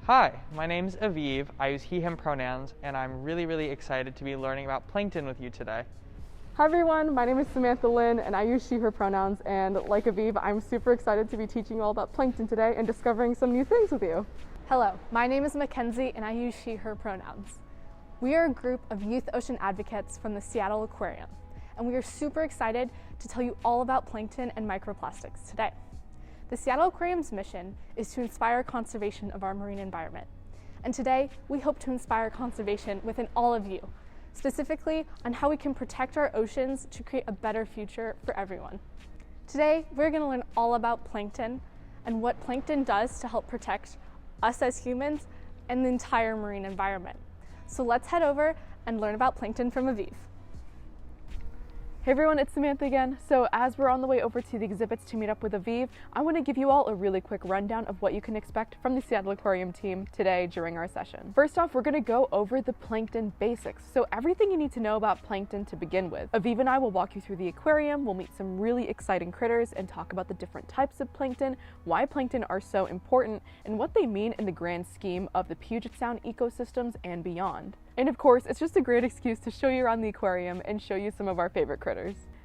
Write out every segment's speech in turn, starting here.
Hi, my name's Aviv. I use he, him pronouns, and I'm really excited to be learning about plankton with you today. Hi everyone, my name is Samantha-Lynn and I use she, her pronouns, and like Aviv, I'm super excited to be teaching you all about plankton today and discovering some new things with you. Hello, my name is Mackenzie and I use she, her pronouns. We are a group of youth ocean advocates from the Seattle Aquarium, and we are super excited to tell you all about plankton and microplastics today. The Seattle Aquarium's mission is to inspire conservation of our marine environment. And today, we hope to inspire conservation within all of you, specifically on how we can protect our oceans to create a better future for everyone. Today, we're going to learn all about plankton and what plankton does to help protect us as humans and the entire marine environment. So let's head over and learn about plankton from Aviv. Hey everyone, it's Samantha again. So as we're on the way over to the exhibits to meet up with Aviv, I want to give you all a really quick rundown of what you can expect from the Seattle Aquarium team today during our session. First off, we're going to go over the plankton basics, so everything you need to know about plankton to begin with. Aviv and I will walk you through the aquarium, we'll meet some really exciting critters and talk about the different types of plankton, why plankton are so important, and what they mean in the grand scheme of the Puget Sound ecosystems and beyond. And of course, it's just a great excuse to show you around the aquarium and show you some of our favorite critters.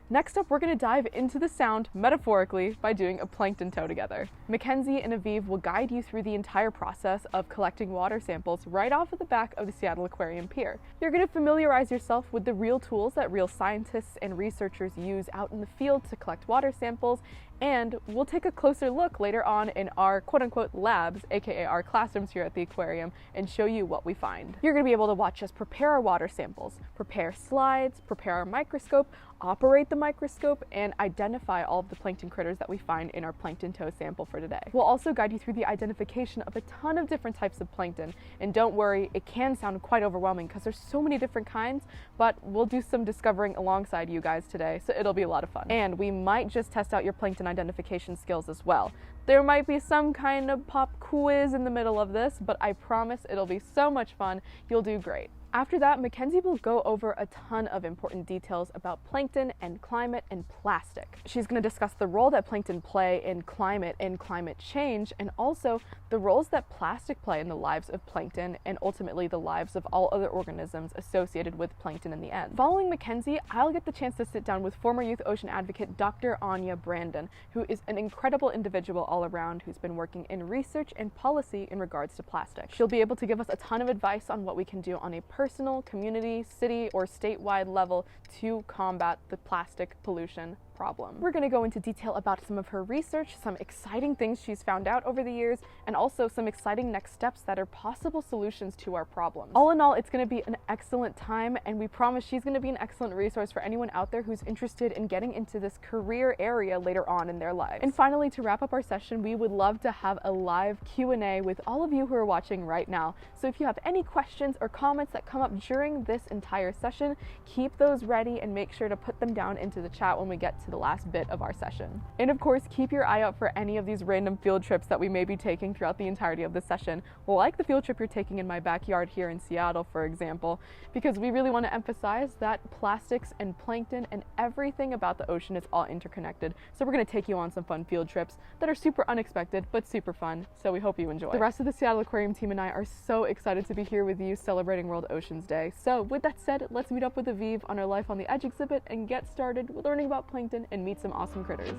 Next up, we're going to dive into the sound, metaphorically, by doing a plankton tow together. Mackenzie and Aviv will guide you through the entire process of collecting water samples right off of the back of the Seattle Aquarium Pier. You're going to familiarize yourself with the real tools that real scientists and researchers use out in the field to collect water samples, and we'll take a closer look later on in our quote-unquote labs, aka our classrooms here at the aquarium, and show you what we find. You're going to be able to watch us prepare our water samples, prepare slides, prepare our microscope, operate the microscope, and identify all of the plankton critters that we find in our plankton tow sample for today. We'll also guide you through the identification of a ton of different types of plankton, and don't worry, it can sound quite overwhelming because there's so many different kinds, but we'll do some discovering alongside you guys today, so it'll be a lot of fun. And we might just test out your plankton identification skills as well. There might be some kind of pop quiz in the middle of this, but I promise it'll be so much fun, you'll do great. After that, Mackenzie will go over a ton of important details about plankton and climate and plastic. She's going to discuss the role that plankton play in climate and climate change, and also the roles that plastic play in the lives of plankton and ultimately the lives of all other organisms associated with plankton in the end. Following Mackenzie, I'll get the chance to sit down with former youth ocean advocate Dr. Anja Brandon, who is an incredible individual all around who's been working in research and policy in regards to plastic. She'll be able to give us a ton of advice on what we can do on a personal, community, city, or statewide level to combat the plastic pollution problem. We're going to go into detail about some of her research, some exciting things she's found out over the years, and also some exciting next steps that are possible solutions to our problems. All in all, it's going to be an excellent time, and we promise she's going to be an excellent resource for anyone out there who's interested in getting into this career area later on in their lives. And finally, to wrap up our session, we would love to have a live Q&A with all of you who are watching right now. So if you have any questions or comments that come up during this entire session, keep those ready and make sure to put them down into the chat when we get to the last bit of our session. And of course, keep your eye out for any of these random field trips that we may be taking throughout the entirety of the session, like the field trip you're taking in my backyard here in Seattle, for example, because we really want to emphasize that plastics and plankton and everything about the ocean is all interconnected. So we're going to take you on some fun field trips that are super unexpected but super fun, so we hope you enjoy. The rest of the Seattle Aquarium team and I are so excited to be here with you celebrating World Oceans Day. So with that said, let's meet up with Aviv on our Life on the Edge exhibit and get started with learning about plankton and meet some awesome critters.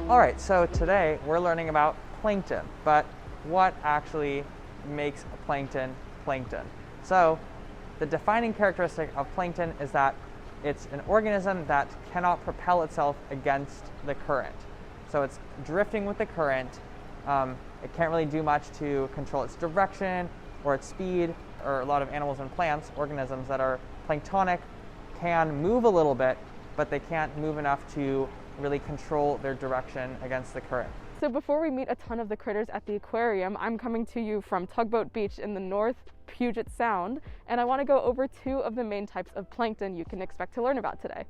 Alright, so today we're learning about plankton, but what actually makes a plankton plankton? So the defining characteristic of plankton is that it's an organism that cannot propel itself against the current. So it's drifting with the current. It can't really do much to control its direction or its speed, or a lot of animals and plants, organisms that are planktonic, can move a little bit, but they can't move enough to really control their direction against the current. So before we meet a ton of the critters at the aquarium, I'm coming to you from Tugboat Beach in the North Puget Sound, and I want to go over two of the main types of plankton you can expect to learn about today.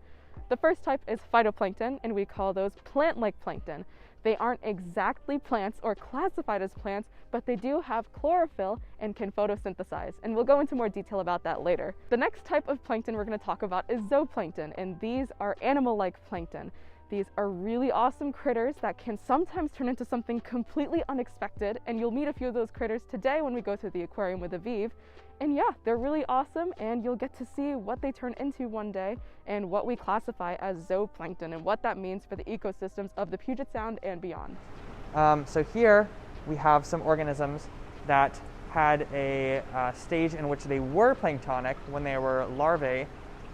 The first type is phytoplankton, and we call those plant-like plankton. They aren't exactly plants or classified as plants, but they do have chlorophyll and can photosynthesize, and we'll go into more detail about that later. The next type of plankton we're going to talk about is zooplankton, and these are animal-like plankton. These are really awesome critters that can sometimes turn into something completely unexpected, and you'll meet a few of those critters today when we go through the aquarium with Aviv. And yeah, they're really awesome, and you'll get to see what they turn into one day and what we classify as zooplankton and what that means for the ecosystems of the Puget Sound and beyond. So here we have some organisms that had a stage in which they were planktonic when they were larvae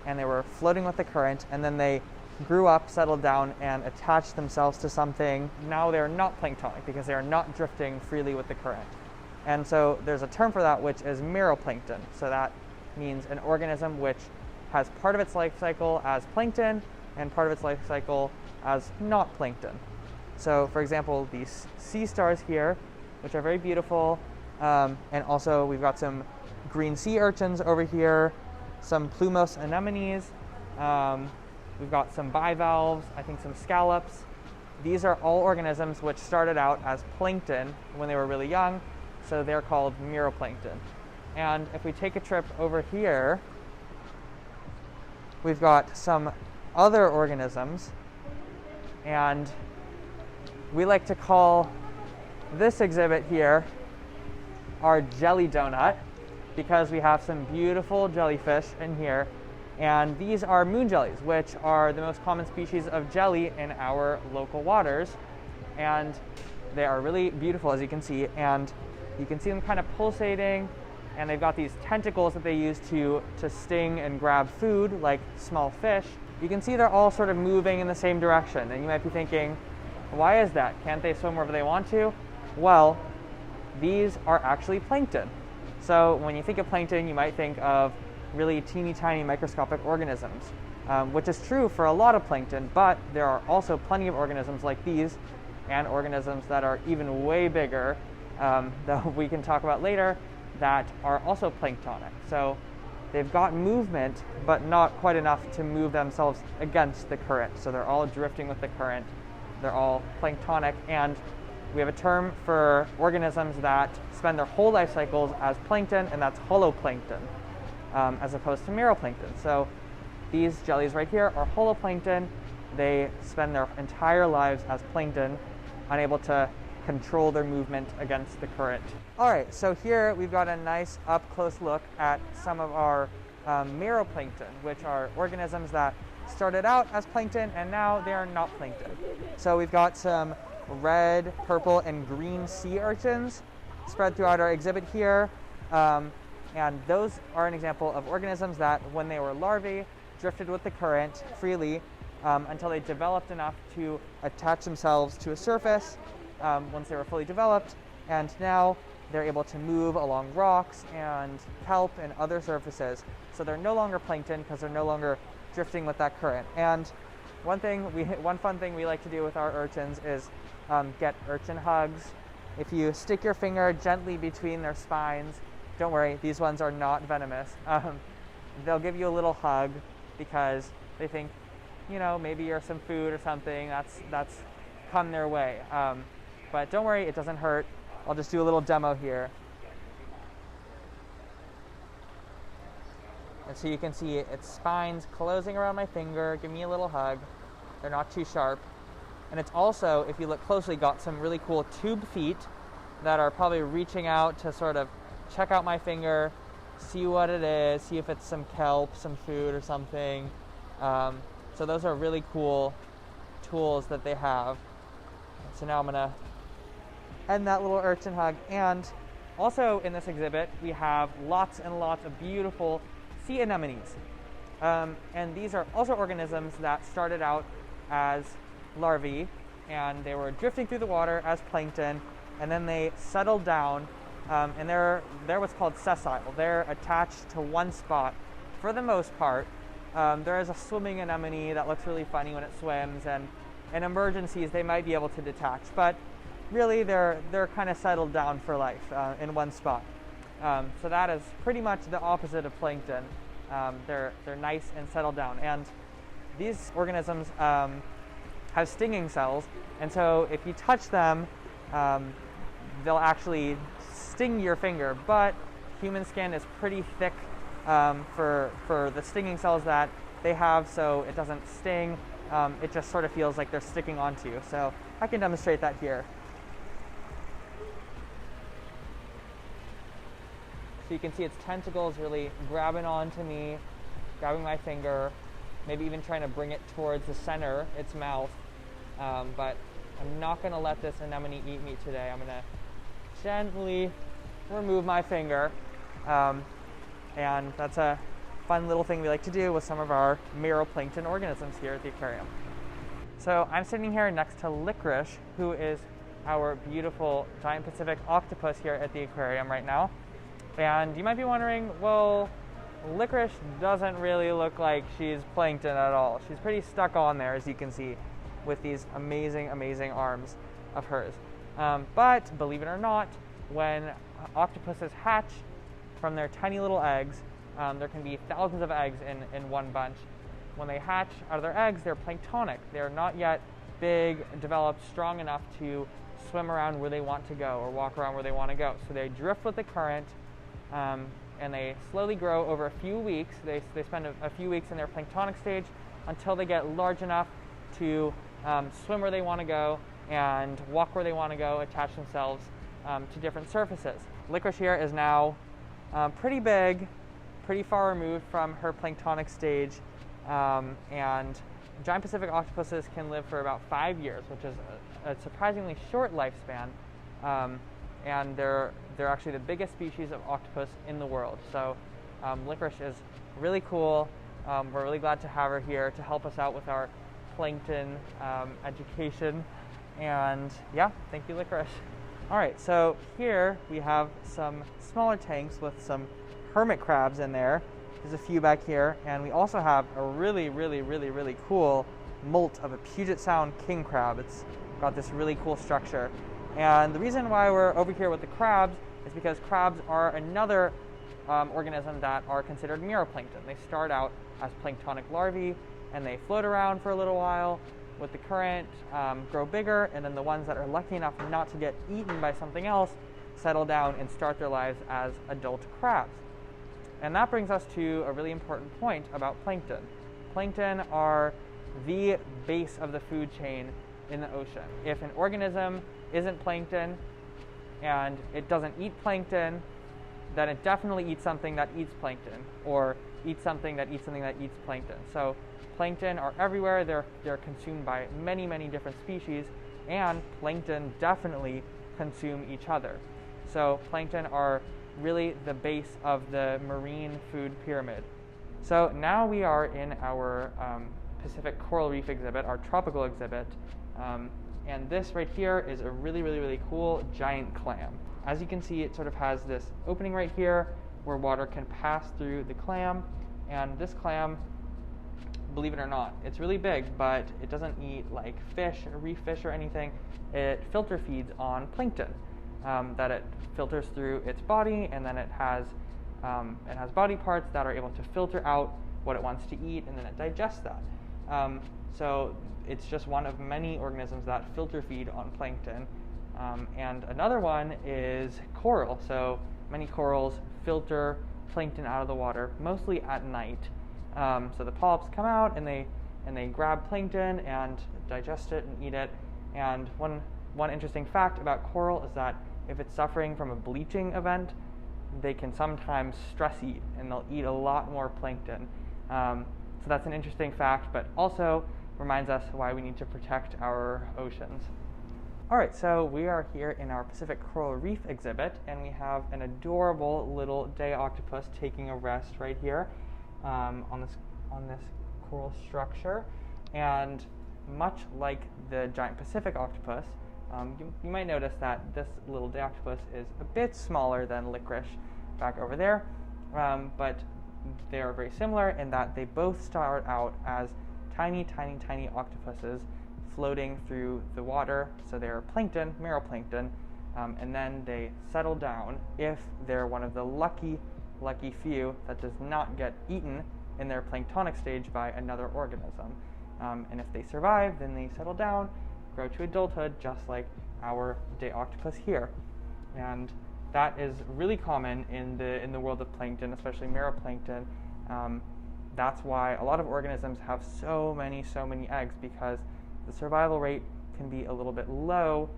and they were floating with the current, and then they grew up, settled down, and attached themselves to something. Now they're not planktonic because they are not drifting freely with the current. And so there's a term for that, which is meroplankton. So that means an organism which has part of its life cycle as plankton and part of its life cycle as not plankton. So for example, these sea stars here, which are very beautiful, and also we've got some green sea urchins over here, some plumose anemones, we've got some bivalves, I think some scallops. These are all organisms which started out as plankton when they were really young, so they're called meroplankton. And if we take a trip over here, we've got some other organisms, and we like to call this exhibit here our jelly donut because we have some beautiful jellyfish in here. And these are moon jellies, which are the most common species of jelly in our local waters. And they are really beautiful, as you can see. And you can see them kind of pulsating, and they've got these tentacles that they use to sting and grab food, like small fish. You can see they're all sort of moving in the same direction. And you might be thinking, why is that? Can't they swim wherever they want to? Well, these are actually plankton. So when you think of plankton, you might think of really teeny tiny microscopic organisms, which is true for a lot of plankton, but there are also plenty of organisms like these and organisms that are even way bigger that we can talk about later that are also planktonic. So they've got movement, but not quite enough to move themselves against the current. So they're all drifting with the current. They're all planktonic, and we have a term for organisms that spend their whole life cycles as plankton, and that's holoplankton, as opposed to meroplankton. So these jellies right here are holoplankton. They spend their entire lives as plankton, unable to control their movement against the current. All right, so here we've got a nice up-close look at some of our meroplankton, which are organisms that started out as plankton and now they are not plankton. So we've got some red, purple, and green sea urchins spread throughout our exhibit here. And those are an example of organisms that, when they were larvae, drifted with the current freely until they developed enough to attach themselves to a surface once they were fully developed. And now they're able to move along rocks and kelp and other surfaces. So they're no longer plankton because they're no longer drifting with that current. And one fun thing we like to do with our urchins is get urchin hugs. If you stick your finger gently between their spines, don't worry, these ones are not venomous. They'll give you a little hug because they think, you know, maybe you're some food or something that's come their way. But don't worry, it doesn't hurt. I'll just do a little demo here. And so you can see its spines closing around my finger, give me a little hug. They're not too sharp. And it's also, if you look closely, got some really cool tube feet that are probably reaching out to sort of check out my finger, see what it is, see if it's some kelp, some food or something. So those are really cool tools that they have. So now I'm gonna end that little urchin hug. And also in this exhibit, we have lots and lots of beautiful sea anemones. And these are also organisms that started out as larvae, and they were drifting through the water as plankton, and then they settled down, and they're what's called sessile. They're attached to one spot for the most part. There is a swimming anemone that looks really funny when it swims, and in emergencies they might be able to detach, but really they're kind of settled down for life in one spot. So that is pretty much the opposite of plankton. They're nice and settled down, and these organisms have stinging cells, and so if you touch them, they'll actually sting your finger. But human skin is pretty thick for the stinging cells that they have, so it doesn't sting. it just sort of feels like they're sticking onto you. So I can demonstrate that here. So you can see its tentacles really grabbing onto me, grabbing my finger, maybe even trying to bring it towards the center, its mouth. But I'm not going to let this anemone eat me today. I'm going to gently remove my finger. And that's a fun little thing we like to do with some of our Meroplankton organisms here at the aquarium. So I'm sitting here next to Licorice, who is our beautiful giant Pacific octopus here at the aquarium right now. And you might be wondering, well, Licorice doesn't really look like she's plankton at all. She's pretty stuck on there, as you can see, with these amazing, amazing arms of hers. But believe it or not, when octopuses hatch from their tiny little eggs, there can be thousands of eggs in one bunch. When they hatch out of their eggs, they're planktonic. They're not yet big, developed, strong enough to swim around where they want to go or walk around where they want to go. So they drift with the current, and they slowly grow over a few weeks. They spend a few weeks in their planktonic stage until they get large enough to swim where they want to go and walk where they want to go, attach themselves to different surfaces. Licorice here is now pretty big, pretty far removed from her planktonic stage, and giant Pacific octopuses can live for about 5 years, which is a surprisingly short lifespan. And they're actually the biggest species of octopus in the world. So Licorice is really cool. We're really glad to have her here to help us out with our plankton education. And yeah, thank you, Licorice. All right, so here we have some smaller tanks with some hermit crabs in there. There's a few back here, and we also have a really, really, really, really cool molt of a Puget Sound king crab. It's got this really cool structure. And the reason why we're over here with the crabs is because crabs are another organism that are considered meroplankton. They start out as planktonic larvae, and they float around for a little while with the current, grow bigger, and then the ones that are lucky enough not to get eaten by something else settle down and start their lives as adult crabs. And that brings us to a really important point about plankton. Plankton are the base of the food chain in the ocean. If an organism isn't plankton and it doesn't eat plankton, then it definitely eats something that eats plankton, or eats something that eats something that eats plankton. So plankton are everywhere. They're consumed by many, many different species, and plankton definitely consume each other. So plankton are really the base of the marine food pyramid. So now we are in our Pacific coral reef exhibit, our tropical exhibit, and this right here is a really, really, really cool giant clam. As you can see, it sort of has this opening right here where water can pass through the clam, and this clam, believe it or not, it's really big, but it doesn't eat like fish or reef fish or anything. It filter feeds on plankton that it filters through its body, and then it has body parts that are able to filter out what it wants to eat, and then it digests that. So it's just one of many organisms that filter feed on plankton. And another one is coral. So many corals filter plankton out of the water, mostly at night. So the polyps come out and they grab plankton and digest it and eat it. And one interesting fact about coral is that if it's suffering from a bleaching event, they can sometimes stress eat, and they'll eat a lot more plankton. So that's an interesting fact, but also reminds us why we need to protect our oceans. All right, so we are here in our Pacific coral reef exhibit, and we have an adorable little day octopus taking a rest right here on this coral structure. And much like the giant Pacific octopus, you might notice that this little day octopus is a bit smaller than Licorice back over there, but they are very similar in that they both start out as tiny, tiny, tiny octopuses floating through the water. So they're plankton, meroplankton, and then they settle down if they're one of the lucky few that does not get eaten in their planktonic stage by another organism. And if they survive, then they settle down, grow to adulthood, just like our day octopus here. And that is really common in the world of plankton, especially meroplankton. That's why a lot of organisms have so many eggs, because the survival rate can be a little bit low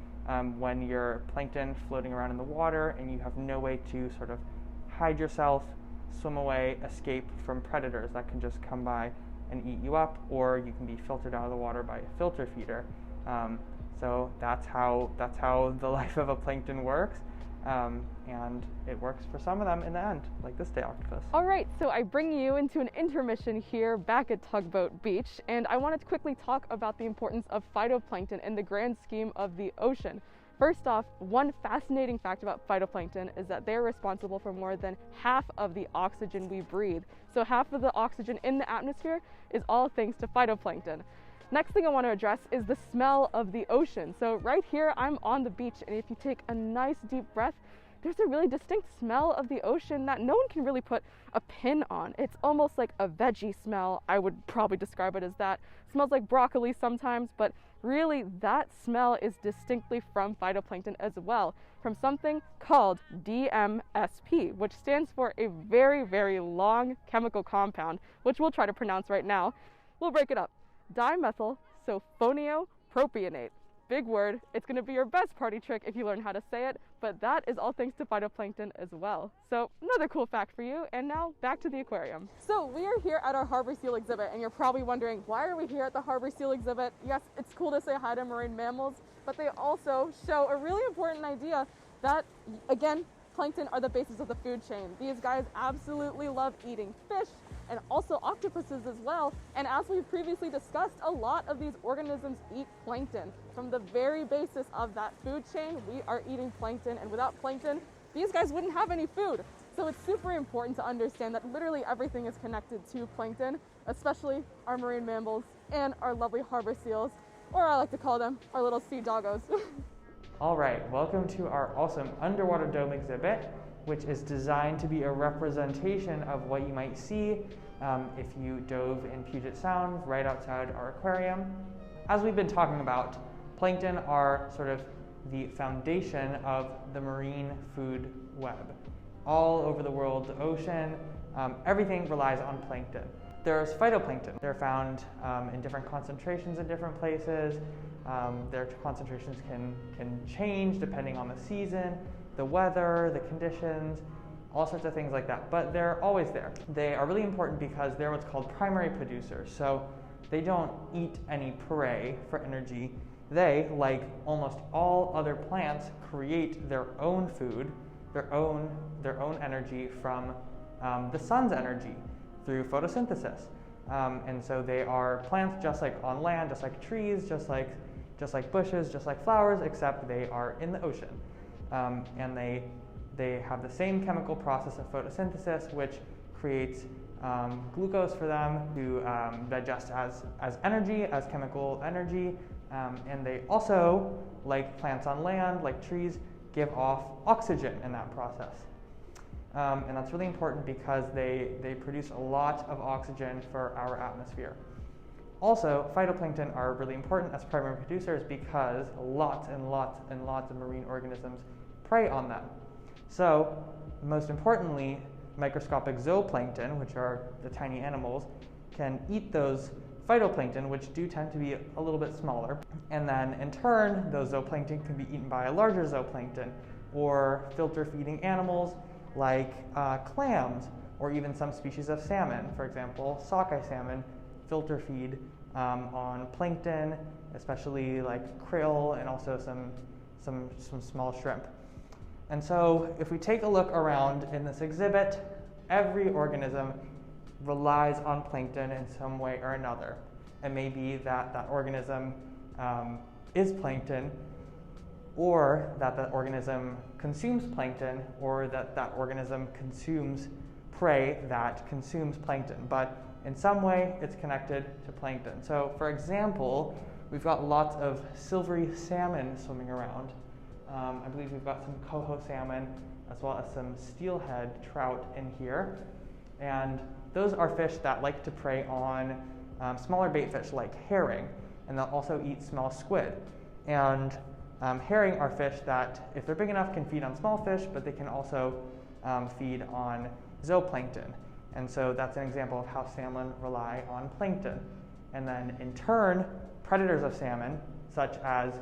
when you're plankton floating around in the water and you have no way to sort of hide yourself, swim away, escape from predators that can just come by and eat you up, or you can be filtered out of the water by a filter feeder. So that's how the life of a plankton works, and it works for some of them in the end, like this day octopus. All right, so I bring you into an intermission here back at Tugboat Beach, and I wanted to quickly talk about the importance of phytoplankton in the grand scheme of the ocean. First off, one fascinating fact about phytoplankton is that they're responsible for more than half of the oxygen we breathe. So half of the oxygen in the atmosphere is all thanks to phytoplankton. Next thing I want to address is the smell of the ocean. So right here, I'm on the beach, and if you take a nice deep breath, there's a really distinct smell of the ocean that no one can really put a pin on. It's almost like a veggie smell. I would probably describe it as that. It smells like broccoli sometimes, but really that smell is distinctly from phytoplankton as well, from something called DMSP, which stands for a very, very long chemical compound, which we'll try to pronounce right now. We'll break it up. Dimethylsulfonopropionate. Big word. It's going to be your best party trick if you learn how to say it, but that is all thanks to phytoplankton as well. So another cool fact for you, and now back to the aquarium. So we are here at our harbor seal exhibit, and you're probably wondering, why are we here at the harbor seal exhibit? Yes, it's cool to say hi to marine mammals, but they also show a really important idea that, again, plankton are the basis of the food chain. These guys absolutely love eating fish, and also octopuses as well. And as we've previously discussed, a lot of these organisms eat plankton. From the very basis of that food chain, we are eating plankton, and without plankton, these guys wouldn't have any food. So it's super important to understand that literally everything is connected to plankton, especially our marine mammals and our lovely harbor seals, or I like to call them our little sea doggos. All right, welcome to our awesome underwater dome exhibit, which is designed to be a representation of what you might see if you dove in Puget Sound right outside our aquarium. As we've been talking about, plankton are sort of the foundation of the marine food web. All over the world, the ocean, everything relies on plankton. There's phytoplankton. They're found in different concentrations in different places. Their concentrations can change depending on the season, the weather, the conditions, all sorts of things like that, but they're always there. They are really important because they're what's called primary producers, so they don't eat any prey for energy. They, like almost all other plants, create their own food, their own energy from the sun's energy through photosynthesis. And so they are plants just like on land, just like trees, just like bushes, just like flowers, except they are in the ocean. And they have the same chemical process of photosynthesis, which creates glucose for them to digest as energy, as chemical energy. And they also, like plants on land, like trees, give off oxygen in that process. And that's really important because they produce a lot of oxygen for our atmosphere. Also, phytoplankton are really important as primary producers because lots and lots and lots of marine organisms prey on them. So, most importantly, microscopic zooplankton, which are the tiny animals, can eat those phytoplankton, which do tend to be a little bit smaller. And then, in turn, those zooplankton can be eaten by a larger zooplankton, or filter-feeding animals like clams, or even some species of salmon. For example, sockeye salmon filter feed on plankton, especially like krill and also some small shrimp. And so if we take a look around in this exhibit, every organism relies on plankton in some way or another. It may be that that organism is plankton, or that that organism consumes plankton, or that that organism consumes prey that consumes plankton. But in some way, it's connected to plankton. So for example, we've got lots of silvery salmon swimming around. I believe we've got some coho salmon, as well as some steelhead trout in here. And those are fish that like to prey on smaller bait fish like herring, and they'll also eat small squid. And herring are fish that, if they're big enough, can feed on small fish, but they can also feed on zooplankton. And so that's an example of how salmon rely on plankton. And then in turn, predators of salmon, such as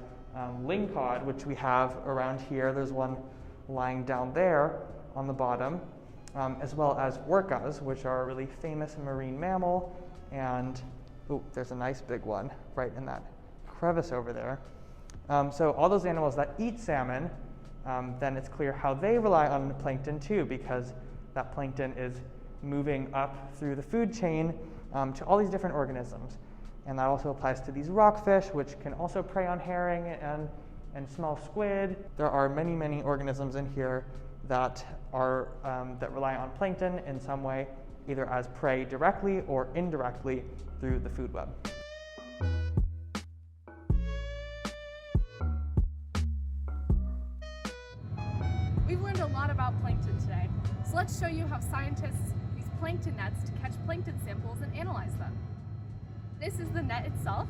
lingcod, which we have around here, there's one lying down there on the bottom, as well as orcas, which are a really famous marine mammal. And there's a nice big one right in that crevice over there. So all those animals that eat salmon, then it's clear how they rely on plankton too, because that plankton is moving up through the food chain to all these different organisms. And that also applies to these rockfish, which can also prey on herring and small squid. There are many, many organisms in here that are that rely on plankton in some way, either as prey directly or indirectly through the food web. We've learned a lot about plankton today, so let's show you how scientists use plankton nets to catch plankton samples and analyze them. This is the net itself.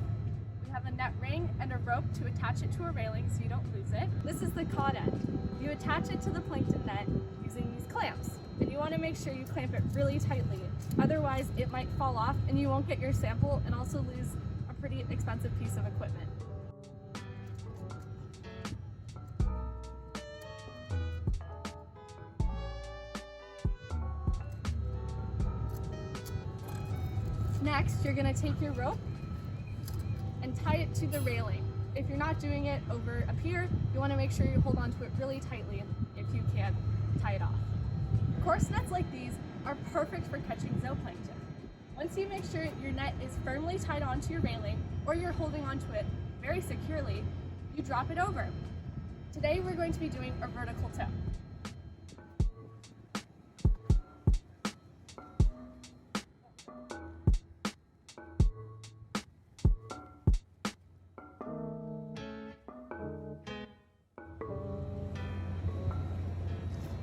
We have a net ring and a rope to attach it to a railing so you don't lose it. This is the cod end. You attach it to the plankton net using these clamps, and you want to make sure you clamp it really tightly. Otherwise, it might fall off and you won't get your sample and also lose a pretty expensive piece of equipment. Next, you're going to take your rope and tie it to the railing. If you're not doing it over a pier, you want to make sure you hold onto it really tightly if you can't tie it off. Coarse nets like these are perfect for catching zooplankton. Once you make sure your net is firmly tied onto your railing or you're holding onto it very securely, you drop it over. Today we're going to be doing a vertical tow.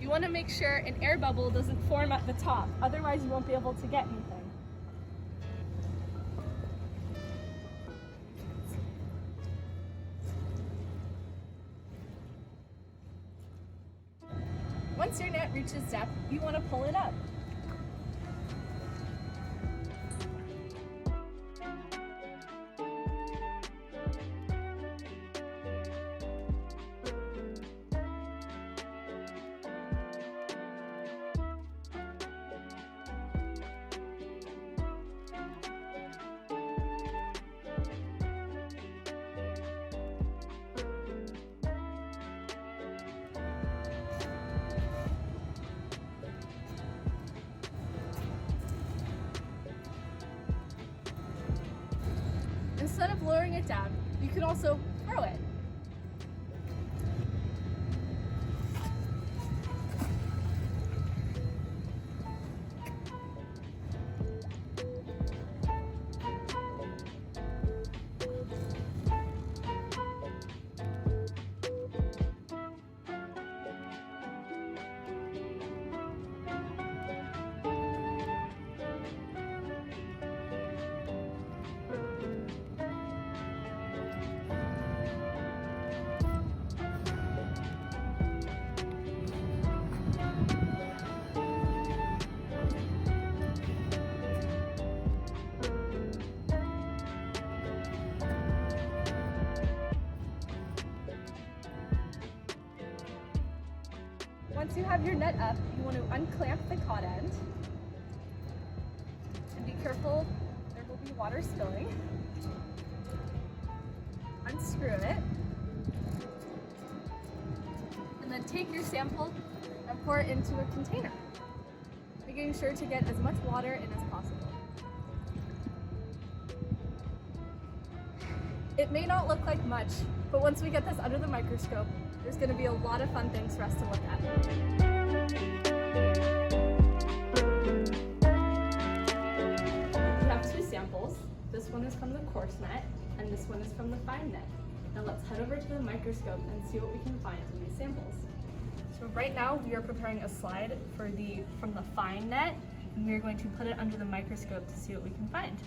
You want to make sure an air bubble doesn't form at the top, otherwise you won't be able to get anything. Once your net reaches depth, you want to pull it up. Instead of lowering it down, you can also throw it. Once you have your net up, you want to unclamp the cod end. And be careful, there will be water spilling. Unscrew it. And then take your sample and pour it into a container, making sure to get as much water in as possible. It may not look like much, but once we get this under the microscope, there's going to be a lot of fun things for us to look at. We have two samples. This one is from the coarse net, and this one is from the fine net. Now let's head over to the microscope and see what we can find in these samples. So right now we are preparing a slide from the fine net, and we are going to put it under the microscope to see what we can find.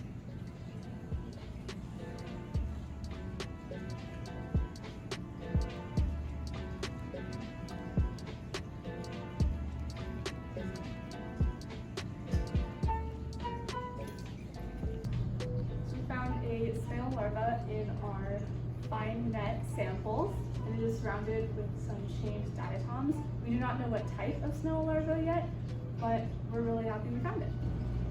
snail larva in our fine net samples, and it is surrounded with some chained diatoms. We do not know what type of snail larva yet, but we're really happy we found it.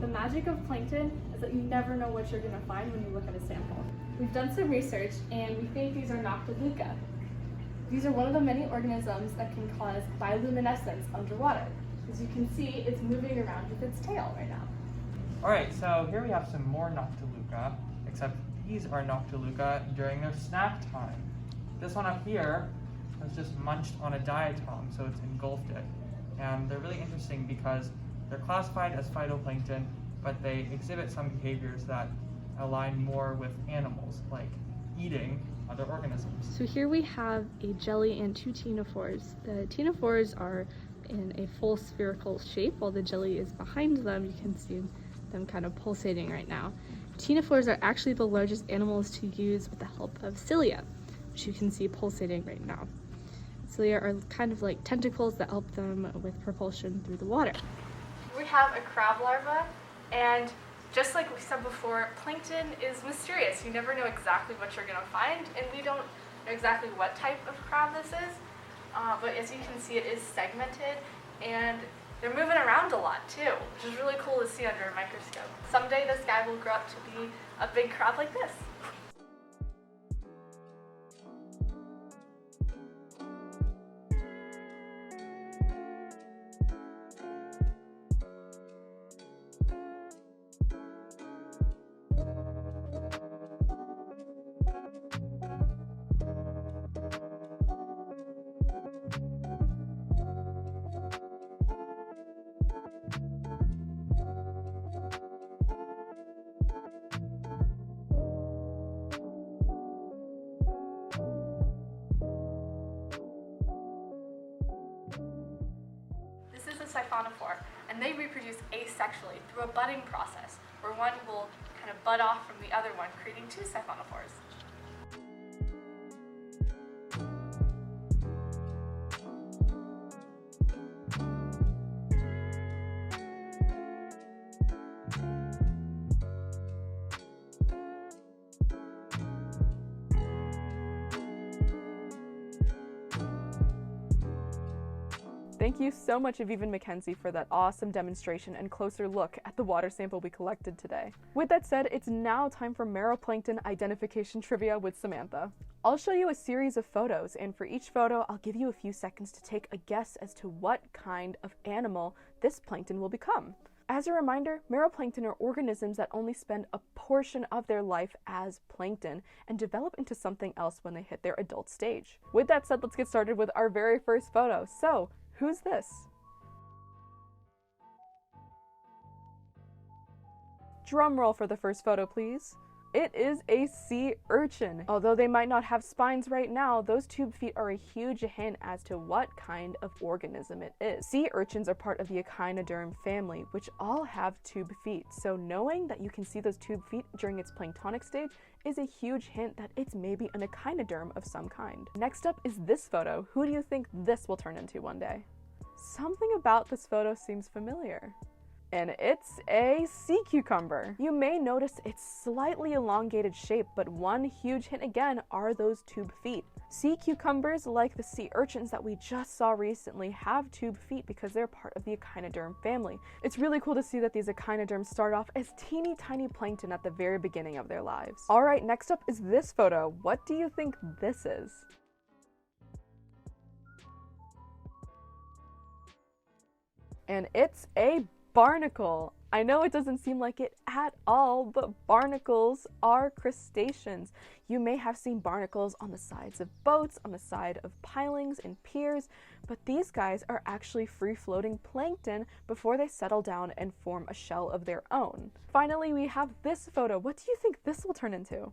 The magic of plankton is that you never know what you're going to find when you look at a sample. We've done some research and we think these are Noctiluca. These are one of the many organisms that can cause bioluminescence underwater. As you can see, it's moving around with its tail right now. Alright, so here we have some more Noctiluca, except these are Noctiluca during their snack time. This one up here has just munched on a diatom, so it's engulfed it. And they're really interesting because they're classified as phytoplankton, but they exhibit some behaviors that align more with animals, like eating other organisms. So here we have a jelly and two ctenophores. The ctenophores are in a full spherical shape, while the jelly is behind them. You can see them kind of pulsating right now. Ctenophores are actually the largest animals to use with the help of cilia, which you can see pulsating right now. Cilia are kind of like tentacles that help them with propulsion through the water. We have a crab larva, and just like we said before, plankton is mysterious. You never know exactly what you're going to find, and we don't know exactly what type of crab this is, but as you can see, it is segmented, and they're moving around a lot too, which is really cool to see under a microscope. Someday this guy will grow up to be a big crab like this. This is a siphonophore, and they reproduce asexually through a budding process, where one will kind of bud off from the other one, creating two siphonophores. Thank you so much, Aviv and Mackenzie, for that awesome demonstration and closer look at the water sample we collected today. With that said, it's now time for Meroplankton identification trivia with Samantha. I'll show you a series of photos, and for each photo, I'll give you a few seconds to take a guess as to what kind of animal this plankton will become. As a reminder, meroplankton are organisms that only spend a portion of their life as plankton and develop into something else when they hit their adult stage. With that said, let's get started with our very first photo. So, who's this? Drum roll for the first photo, please. It is a sea urchin. Although they might not have spines right now, those tube feet are a huge hint as to what kind of organism it is. Sea urchins are part of the echinoderm family, which all have tube feet. So knowing that you can see those tube feet during its planktonic stage is a huge hint that it's maybe an echinoderm of some kind. Next up is this photo. Who do you think this will turn into one day? Something about this photo seems familiar. And it's a sea cucumber. You may notice its slightly elongated shape, but one huge hint again are those tube feet. Sea cucumbers, like the sea urchins that we just saw recently, have tube feet because they're part of the echinoderm family. It's really cool to see that these echinoderms start off as teeny tiny plankton at the very beginning of their lives. All right, next up is this photo. What do you think this is? And it's a barnacle. I know it doesn't seem like it at all, but barnacles are crustaceans. You may have seen barnacles on the sides of boats, on the side of pilings and piers, but these guys are actually free-floating plankton before they settle down and form a shell of their own. Finally, we have this photo. What do you think this will turn into?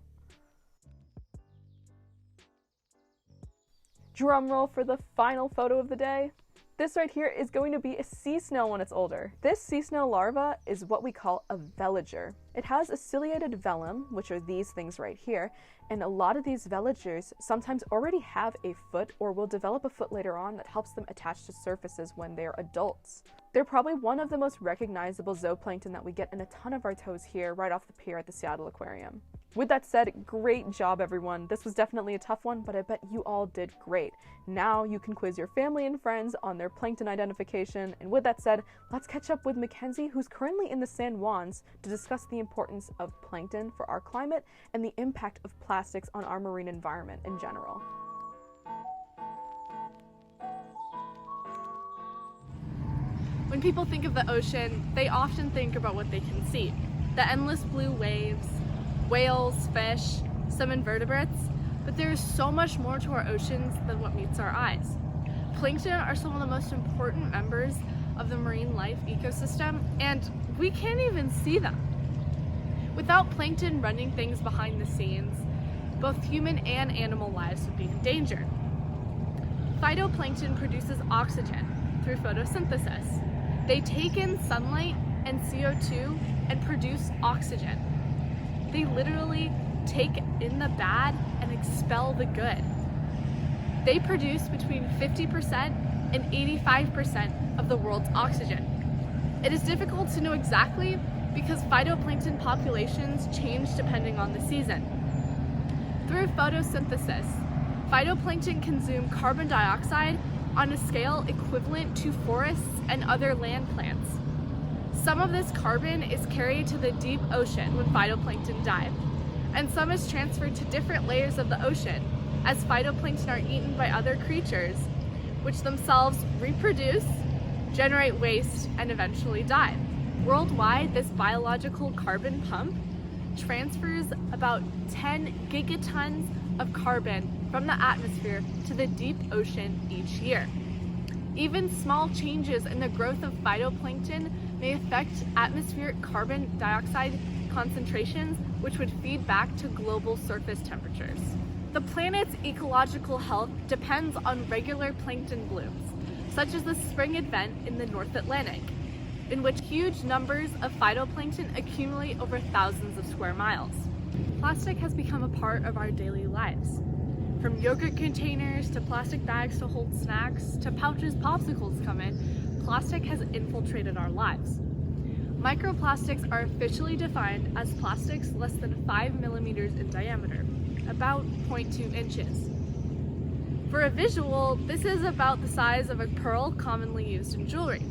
Drum roll for the final photo of the day. This right here is going to be a sea snail when it's older. This sea snail larva is what we call a veliger. It has a ciliated velum, which are these things right here, and a lot of these veligers sometimes already have a foot or will develop a foot later on that helps them attach to surfaces when they're adults. They're probably one of the most recognizable zooplankton that we get in a ton of our tows here right off the pier at the Seattle Aquarium. With that said, great job everyone. This was definitely a tough one, but I bet you all did great. Now you can quiz your family and friends on their plankton identification. And with that said, let's catch up with Mackenzie, who's currently in the San Juans, to discuss the importance of plankton for our climate and the impact of plastics on our marine environment in general. When people think of the ocean, they often think about what they can see. The endless blue waves, whales, fish, some invertebrates, but there is so much more to our oceans than what meets our eyes. Plankton are some of the most important members of the marine life ecosystem, and we can't even see them. Without plankton running things behind the scenes, both human and animal lives would be endangered. Phytoplankton produces oxygen through photosynthesis. They take in sunlight and CO2 and produce oxygen. They literally take in the bad and expel the good. They produce between 50% and 85% of the world's oxygen. It is difficult to know exactly because phytoplankton populations change depending on the season. Through photosynthesis, phytoplankton consume carbon dioxide on a scale equivalent to forests and other land plants. Some of this carbon is carried to the deep ocean when phytoplankton dive, and some is transferred to different layers of the ocean as phytoplankton are eaten by other creatures, which themselves reproduce, generate waste, and eventually die. Worldwide, this biological carbon pump transfers about 10 gigatons of carbon from the atmosphere to the deep ocean each year. Even small changes in the growth of phytoplankton may affect atmospheric carbon dioxide concentrations, which would feed back to global surface temperatures. The planet's ecological health depends on regular plankton blooms, such as the spring event in the North Atlantic, in which huge numbers of phytoplankton accumulate over thousands of square miles. Plastic has become a part of our daily lives. From yogurt containers to plastic bags to hold snacks to pouches popsicles come in, plastic has infiltrated our lives. Microplastics are officially defined as plastics less than 5 millimeters in diameter, about 0.2 inches. For a visual, this is about the size of a pearl commonly used in jewelry.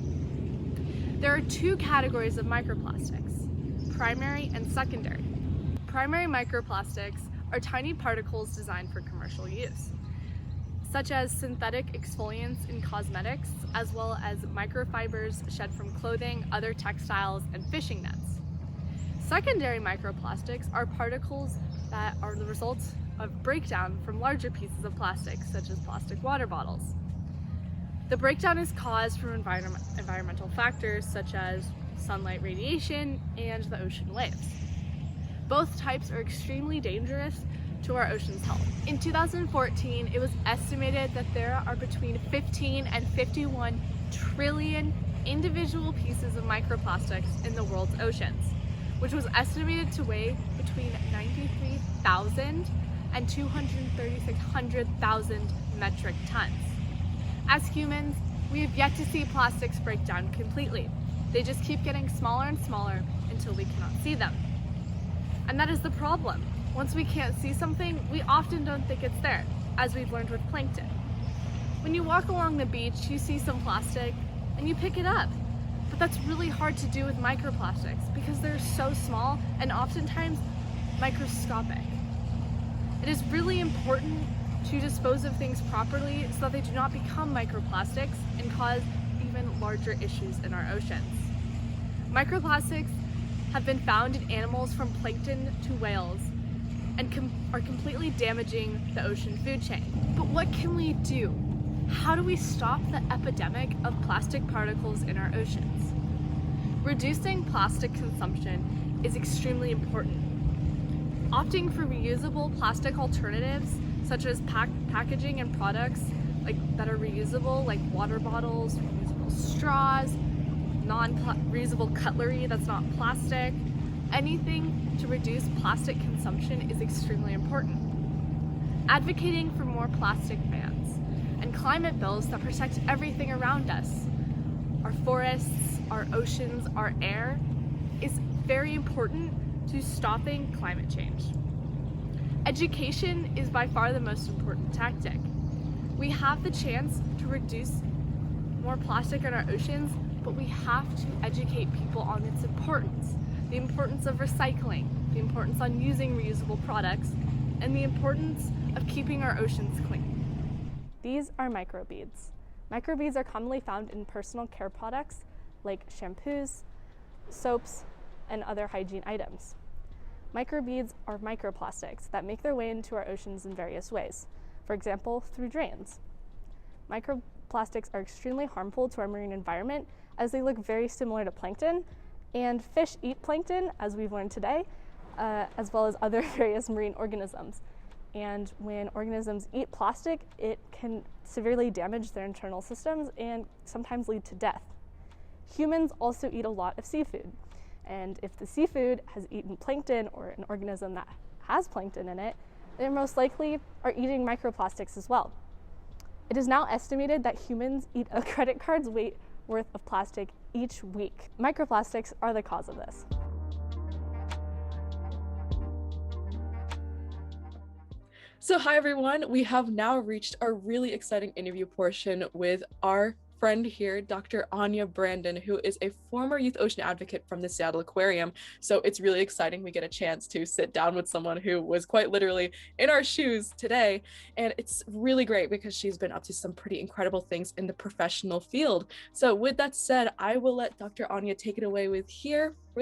There are two categories of microplastics, primary and secondary. Primary microplastics are tiny particles designed for commercial use, such as synthetic exfoliants in cosmetics, as well as microfibers shed from clothing, other textiles, and fishing nets. Secondary microplastics are particles that are the result of breakdown from larger pieces of plastic, such as plastic water bottles. The breakdown is caused from environmental factors such as sunlight radiation and the ocean waves. Both types are extremely dangerous to our ocean's health. In 2014, it was estimated that there are between 15 and 51 trillion individual pieces of microplastics in the world's oceans, which was estimated to weigh between 93,000 and 236,000 metric tons. As humans, we have yet to see plastics break down completely. They just keep getting smaller and smaller until we cannot see them. And that is the problem. Once we can't see something, we often don't think it's there, as we've learned with plankton. When you walk along the beach, you see some plastic and you pick it up. But that's really hard to do with microplastics because they're so small and oftentimes microscopic. It is really important to dispose of things properly so that they do not become microplastics and cause even larger issues in our oceans. Microplastics have been found in animals from plankton to whales and are completely damaging the ocean food chain. But what can we do? How do we stop the epidemic of plastic particles in our oceans? Reducing plastic consumption is extremely important. Opting for reusable plastic alternatives, such as packaging and products that are reusable, like water bottles, reusable straws, non-reusable cutlery that's not plastic. Anything to reduce plastic consumption is extremely important. Advocating for more plastic bans and climate bills that protect everything around us, our forests, our oceans, our air, is very important to stopping climate change. Education is by far the most important tactic. We have the chance to reduce more plastic in our oceans, but we have to educate people on its importance. The importance of recycling, the importance on using reusable products, and the importance of keeping our oceans clean. These are microbeads. Microbeads are commonly found in personal care products like shampoos, soaps, and other hygiene items. Microbeads are microplastics that make their way into our oceans in various ways, for example, through drains. Microplastics are extremely harmful to our marine environment as they look very similar to plankton, and fish eat plankton, as we've learned today, as well as other various marine organisms. And when organisms eat plastic, it can severely damage their internal systems and sometimes lead to death. Humans also eat a lot of seafood. And if the seafood has eaten plankton or an organism that has plankton in it, they most likely are eating microplastics as well. It is now estimated that humans eat a credit card's weight worth of plastic each week. Microplastics are the cause of this. So hi everyone, we have now reached our really exciting interview portion with our friend here, Dr. Anja Brandon, who is a former youth ocean advocate from the Seattle Aquarium. So it's really exciting we get a chance to sit down with someone who was quite literally in our shoes today. And it's really great because she's been up to some pretty incredible things in the professional field. So with that said, I will let Dr. Anja take it away with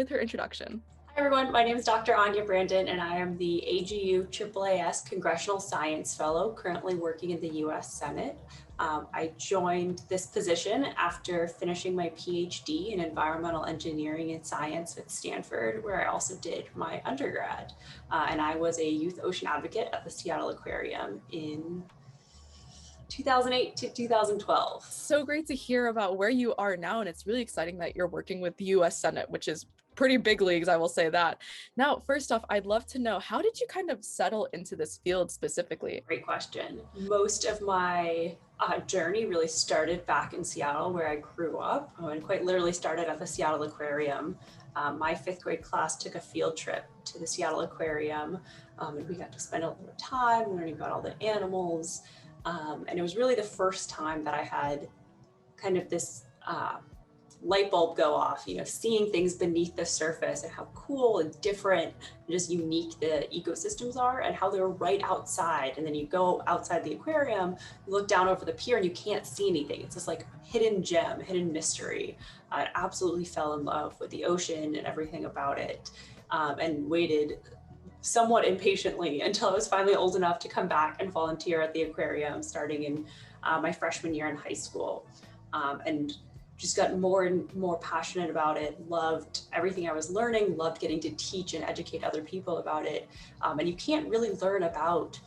her introduction. Hi everyone, my name is Dr. Anja Brandon and I am the AGU AAAS Congressional Science Fellow, currently working in the US Senate. I joined this position after finishing my PhD in environmental engineering and science at Stanford, where I also did my undergrad. And I was a youth ocean advocate at the Seattle Aquarium in 2008 to 2012. So great to hear about where you are now, and it's really exciting that you're working with the US Senate, which is pretty big leagues, I will say that. Now, first off, I'd love to know, how did you kind of settle into this field specifically? Great question. Most of my journey really started back in Seattle, where I grew up, and quite literally started at the Seattle Aquarium. My fifth grade class took a field trip to the Seattle Aquarium, and we got to spend a little time learning about all the animals. And it was really the first time that I had kind of this light bulb go off, seeing things beneath the surface and how cool and different and just unique the ecosystems are and how they're right outside. And then you go outside the aquarium, you look down over the pier and you can't see anything. It's this like hidden gem, hidden mystery. I absolutely fell in love with the ocean and everything about it, and waited somewhat impatiently until I was finally old enough to come back and volunteer at the aquarium starting in my freshman year in high school. And just got more and more passionate about it, loved everything I was learning, loved getting to teach and educate other people about it. And you can't really learn about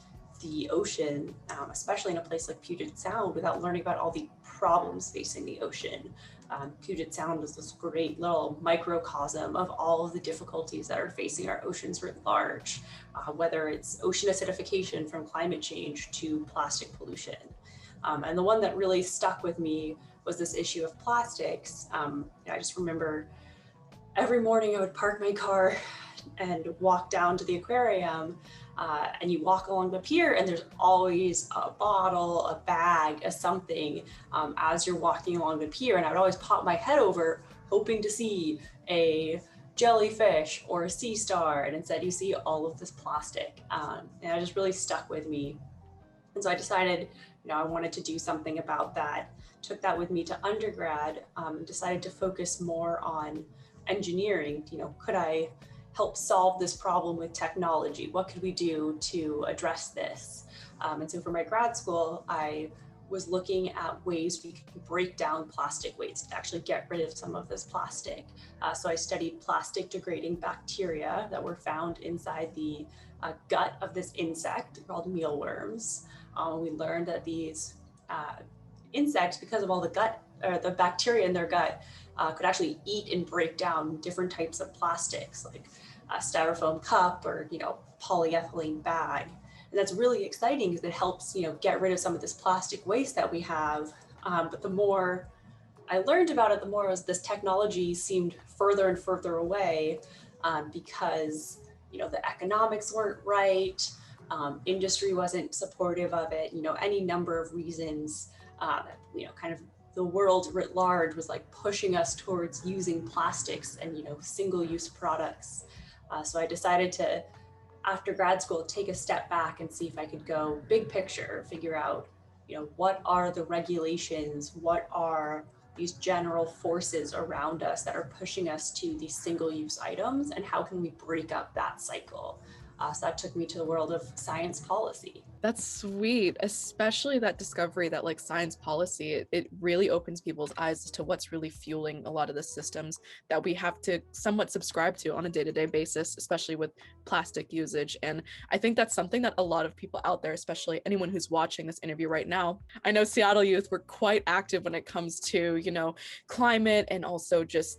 the ocean, especially in a place like Puget Sound, without learning about all the problems facing the ocean. Puget Sound is this great little microcosm of all of the difficulties that are facing our oceans writ large, whether it's ocean acidification from climate change to plastic pollution. And the one that really stuck with me was this issue of plastics. I just remember every morning I would park my car and walk down to the aquarium, and you walk along the pier and there's always a bottle, a bag, a something as you're walking along the pier. And I would always pop my head over hoping to see a jellyfish or a sea star, and instead you see all of this plastic. And it just really stuck with me. And so I decided, I wanted to do something about that. Took that with me to undergrad, decided to focus more on engineering. Could I help solve this problem with technology? What could we do to address this? And so for my grad school, I was looking at ways we could break down plastic waste to actually get rid of some of this plastic. So I studied plastic degrading bacteria that were found inside the gut of this insect called mealworms. We learned that these insects, because of all the gut or the bacteria in their gut, could actually eat and break down different types of plastics, like a styrofoam cup or polyethylene bag. And that's really exciting because it helps get rid of some of this plastic waste that we have. But the more I learned about it, the more as this technology seemed further and further away, because the economics weren't right. Industry wasn't supportive of it, any number of reasons, kind of the world writ large was like pushing us towards using plastics and, single-use products. So I decided to, after grad school, take a step back and see if I could go big picture, figure out, what are the regulations, what are these general forces around us that are pushing us to these single-use items, and how can we break up that cycle? So that took me to the world of science policy. That's sweet, especially that discovery that like science policy, it really opens people's eyes as to what's really fueling a lot of the systems that we have to somewhat subscribe to on a day-to-day basis, especially with plastic usage. And I think that's something that a lot of people out there, especially anyone who's watching this interview right now, I know Seattle youth were quite active when it comes to, climate and also just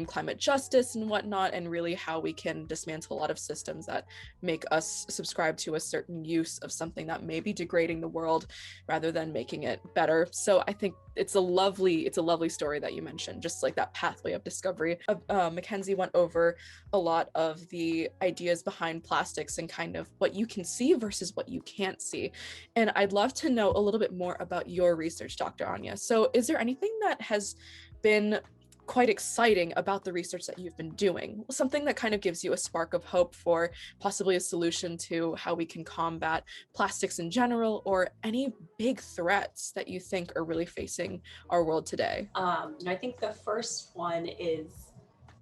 climate justice and whatnot, and really how we can dismantle a lot of systems that make us subscribe to a certain use of something that may be degrading the world rather than making it better. So I think it's a lovely story that you mentioned, just like that pathway of discovery. Mackenzie went over a lot of the ideas behind plastics and kind of what you can see versus what you can't see. And I'd love to know a little bit more about your research, Dr. Anja. So is there anything that has been quite exciting about the research that you've been doing? Something that kind of gives you a spark of hope for possibly a solution to how we can combat plastics in general, or any big threats that you think are really facing our world today? I think the first one is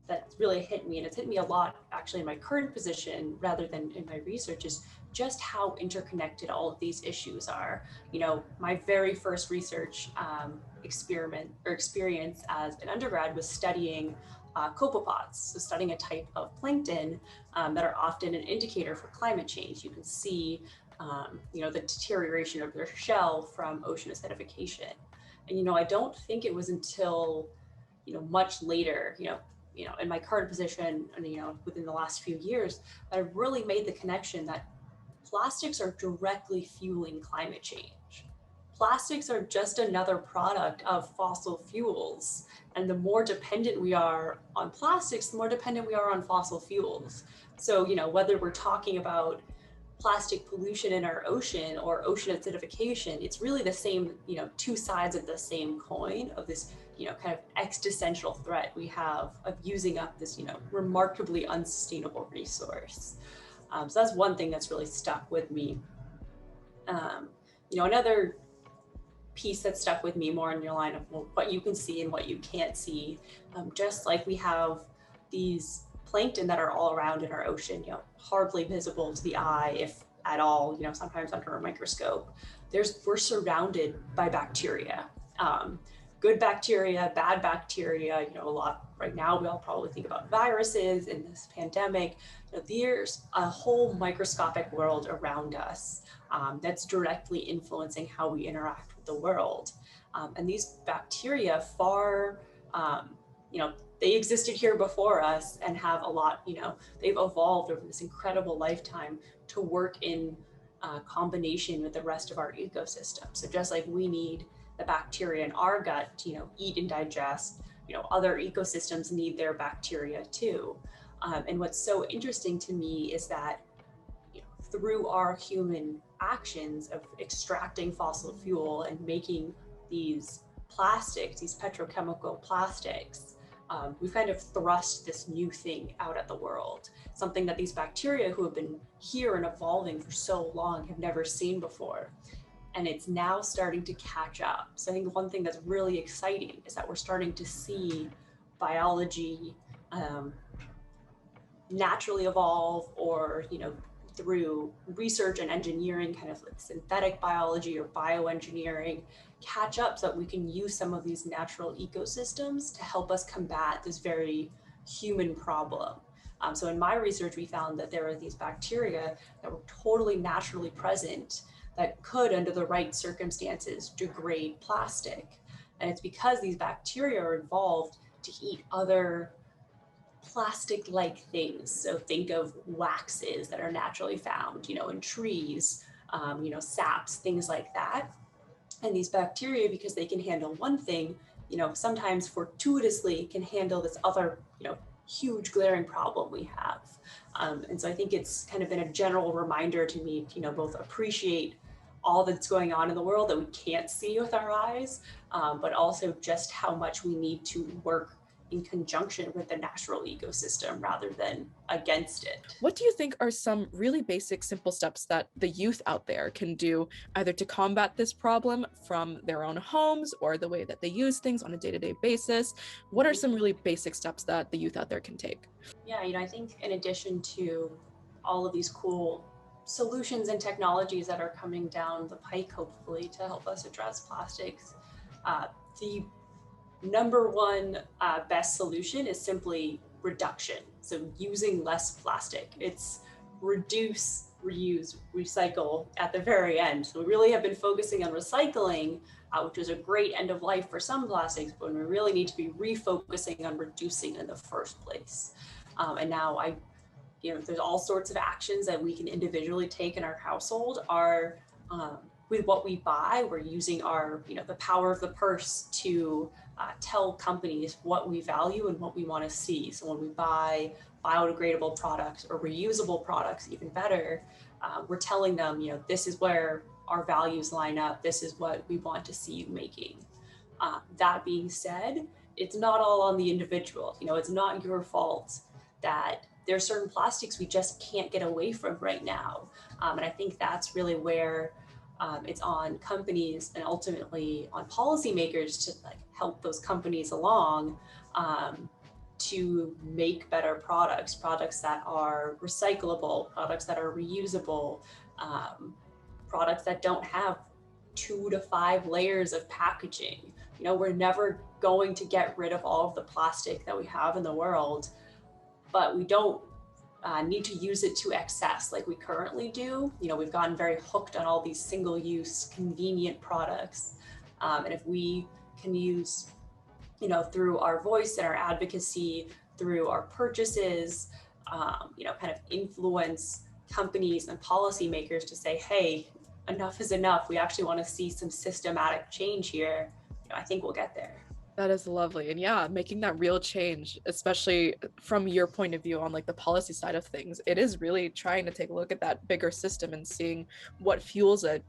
that really hit me, and it's hit me a lot actually in my current position rather than in my research, is just how interconnected all of these issues are. My very first research experience as an undergrad was studying copepods, so studying a type of plankton that are often an indicator for climate change. You can see, the deterioration of their shell from ocean acidification. And, I don't think it was until, much later, in my current position, and, within the last few years, that I really made the connection that plastics are directly fueling climate change. Plastics are just another product of fossil fuels. And the more dependent we are on plastics, the more dependent we are on fossil fuels. So, whether we're talking about plastic pollution in our ocean or ocean acidification, it's really the same, two sides of the same coin of this, kind of existential threat we have of using up this, remarkably unsustainable resource. So that's one thing that's really stuck with me. Another piece that stuck with me more in your line of what you can see and what you can't see, just like we have these plankton that are all around in our ocean, hardly visible to the eye, if at all, sometimes under a microscope. We're surrounded by bacteria, good bacteria, bad bacteria, a lot right now. We all probably think about viruses in this pandemic. There's a whole microscopic world around us that's directly influencing how we interact with the world. And these bacteria they existed here before us and have a lot, they've evolved over this incredible lifetime to work in combination with the rest of our ecosystem. So just like we need the bacteria in our gut to, eat and digest, other ecosystems need their bacteria too. And what's so interesting to me is that through our human actions of extracting fossil fuel and making these plastics, these petrochemical plastics, we've kind of thrust this new thing out at the world, something that these bacteria who have been here and evolving for so long have never seen before. And it's now starting to catch up. So I think one thing that's really exciting is that we're starting to see biology naturally evolve, or, through research and engineering, kind of like synthetic biology or bioengineering, catch up so that we can use some of these natural ecosystems to help us combat this very human problem. So in my research, we found that there are these bacteria that were totally naturally present that could, under the right circumstances, degrade plastic. And it's because these bacteria are involved to eat other plastic-like things. So think of waxes that are naturally found, in trees, saps, things like that. And these bacteria, because they can handle one thing, sometimes fortuitously can handle this other, huge glaring problem we have. And so I think it's kind of been a general reminder to me, both appreciate all that's going on in the world that we can't see with our eyes, but also just how much we need to work in conjunction with the natural ecosystem rather than against it. What do you think are some really basic, simple steps that the youth out there can do either to combat this problem from their own homes or the way that they use things on a day-to-day basis? What are some really basic steps that the youth out there can take? Yeah, I think in addition to all of these cool solutions and technologies that are coming down the pike, hopefully, to help us address plastics, the number one best solution is simply reduction. So using less plastic. It's reduce, reuse, recycle at the very end. So we really have been focusing on recycling, which is a great end of life for some plastics, but we really need to be refocusing on reducing in the first place. And now there's all sorts of actions that we can individually take in our household. With what we buy, we're using the power of the purse to tell companies what we value and what we want to see. So when we buy biodegradable products or reusable products, even better, we're telling them, this is where our values line up. This is what we want to see you making. That being said, it's not all on the individual. It's not your fault that there are certain plastics we just can't get away from right now. And I think that's really where it's on companies and ultimately on policymakers to help those companies along to make better products that are recyclable, products that are reusable, products that don't have 2 to 5 layers of packaging. We're never going to get rid of all of the plastic that we have in the world, but we don't need to use it to excess like we currently do. We've gotten very hooked on all these single-use convenient products. And if we can use, through our voice and our advocacy, through our purchases, kind of influence companies and policymakers to say, hey, enough is enough. We actually want to see some systematic change here. I think we'll get there. That is lovely. And yeah, making that real change, especially from your point of view on the policy side of things, it is really trying to take a look at that bigger system and seeing what fuels it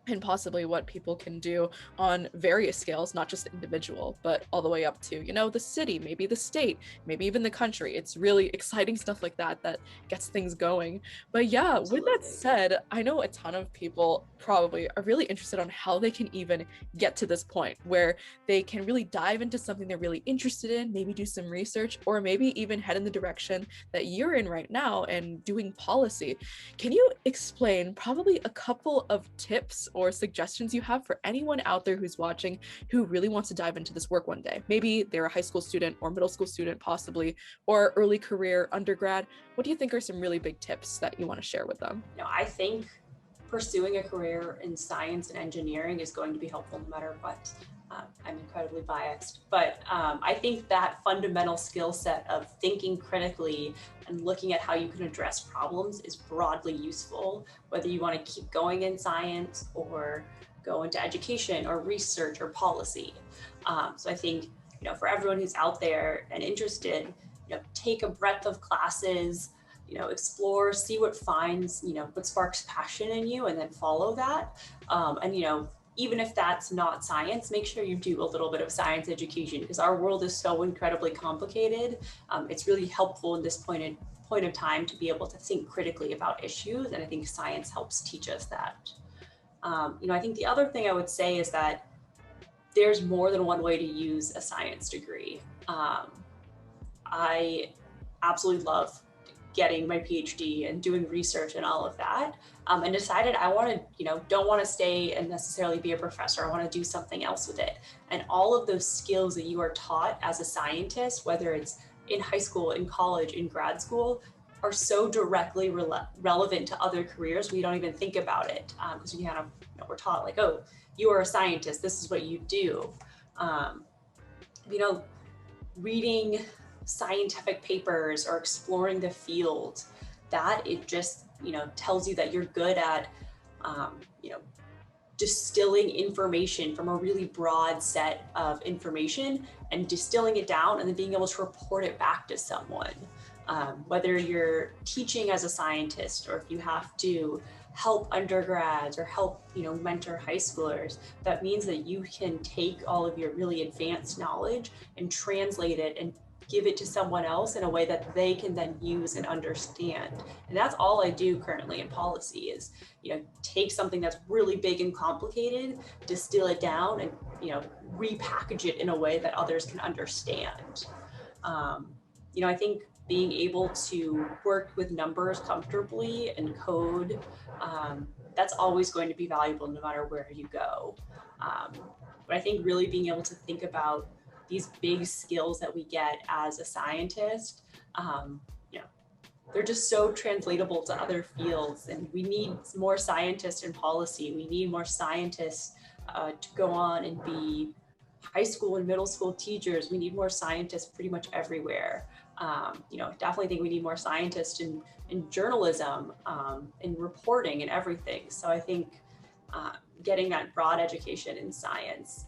and possibly what people can do on various scales, not just individual, but all the way up to, the city, maybe the state, maybe even the country. It's really exciting stuff like that that gets things going. But yeah, Absolutely. With that said, I know a ton of people probably are really interested on how they can even get to this point where they can really dive into something they're really interested in, maybe do some research, or maybe even head in the direction that you're in right now and doing policy. Can you explain probably a couple of tips or suggestions you have for anyone out there who's watching who really wants to dive into this work one day? Maybe they're a high school student or middle school student possibly, or early career, undergrad. What do you think are some really big tips that you want to share with them? I think pursuing a career in science and engineering is going to be helpful no matter what. I'm incredibly biased, but I think that fundamental skill set of thinking critically and looking at how you can address problems is broadly useful, whether you want to keep going in science or go into education or research or policy. So I think, for everyone who's out there and interested, take a breadth of classes, explore, see what finds, what sparks passion in you, and then follow that. And even if that's not science, make sure you do a little bit of science education, because our world is so incredibly complicated. It's really helpful in this point of time to be able to think critically about issues, and I think science helps teach us that. I think the other thing I would say is that there's more than one way to use a science degree. I absolutely love getting my PhD and doing research and all of that, and decided I want to, don't want to stay and necessarily be a professor. I want to do something else with it. And all of those skills that you are taught as a scientist, whether it's in high school, in college, in grad school, are so directly relevant to other careers. We don't even think about it because we kind of, we're taught oh, you are a scientist. This is what you do. Reading scientific papers or exploring the field, that it just tells you that you're good at distilling information from a really broad set of information and distilling it down and then being able to report it back to someone. Whether you're teaching as a scientist or if you have to help undergrads or help, mentor high schoolers, that means that you can take all of your really advanced knowledge and translate it and give it to someone else in a way that they can then use and understand. And that's all I do currently in policy is, take something that's really big and complicated, distill it down and, repackage it in a way that others can understand. I think being able to work with numbers comfortably and code, that's always going to be valuable no matter where you go. But I think really being able to think about these big skills that we get as a scientist, they're just so translatable to other fields, and we need more scientists in policy. We need more scientists to go on and be high school and middle school teachers. We need more scientists pretty much everywhere. Definitely think we need more scientists in journalism, in reporting and everything. So I think getting that broad education in science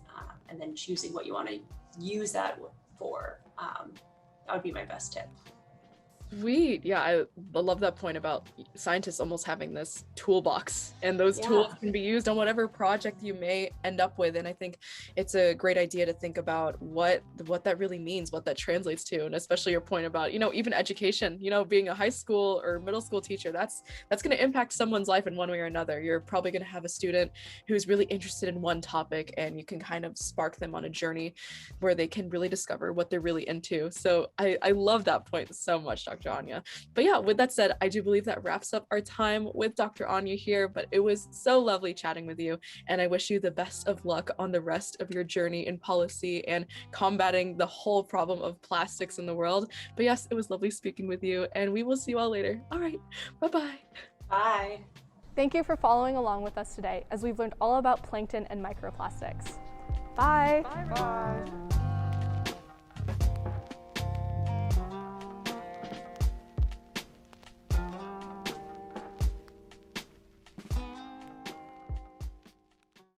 and then choosing what you want to use that for, that would be my best tip. Sweet. Yeah, I love that point about scientists almost having this toolbox, and those tools can be used on whatever project you may end up with. And I think it's a great idea to think about what that really means, what that translates to, and especially your point about, even education, being a high school or middle school teacher, that's going to impact someone's life in one way or another. You're probably going to have a student who's really interested in one topic, and you can kind of spark them on a journey where they can really discover what they're really into. So I love that point so much, Dr. Anja. But yeah, with that said, I do believe that wraps up our time with Dr. Anja here, but it was so lovely chatting with you, and I wish you the best of luck on the rest of your journey in policy and combating the whole problem of plastics in the world. But yes, it was lovely speaking with you, and we will see you all later. All right, bye-bye. Bye. Thank you for following along with us today as we've learned all about plankton and microplastics. Bye. Bye.